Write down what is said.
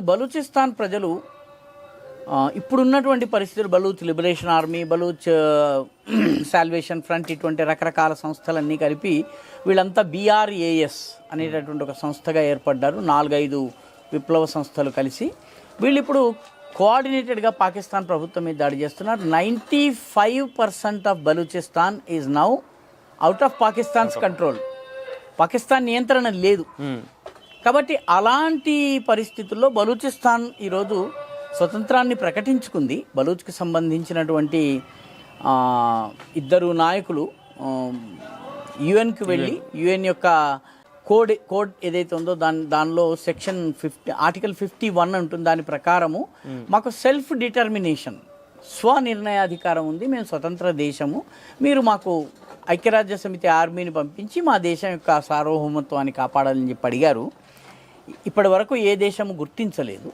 బలూచిస్తాన్ ప్రజలు ఇప్పుడున్నటువంటి పరిస్థితులు Baloch liberation army, Baloch salvation front, ఇటువంటి రకరకాల సంస్థలన్నీ కలిపి వీళ్ళంతా BRAS అనేటటువంటి ఒక సంస్థగా ఏర్పడ్డారు. 4-5 విప్లవ సంస్థలు కలిసి వీళ్ళు ఇప్పుడు కోఆర్డినేటెడ్గా పాకిస్తాన్ ప్రభుత్వం మీద దాడి చేస్తున్నారు. 95% of Balochistan is now out of Pakistan's control. Pakistan నియంత్రణ లేదు. కాబట్టి అలాంటి పరిస్థితుల్లో బలూచిస్తాన్ ఈరోజు స్వతంత్రాన్ని ప్రకటించుకుంది. బలూచ్కి సంబంధించినటువంటి 2 నాయకులు యుఎన్కి వెళ్ళి యుఎన్ యొక్క కోడ్ ఏదైతే ఉందో దానిలో సెక్షన్ 50 ఆర్టికల్ 51 ఉంటుంది. దాని ప్రకారము మాకు సెల్ఫ్ డిటర్మినేషన్, స్వనిర్ణయాధికారం ఉంది, మేము స్వతంత్ర దేశము, మీరు మాకు ఐక్యరాజ్య సమితి ఆర్మీని పంపించి మా దేశం యొక్క సార్వభౌమత్వాన్ని కాపాడాలని చెప్పి అడిగారు. ఇప్పటి వరకు ఏ దేశము గుర్తించలేదు.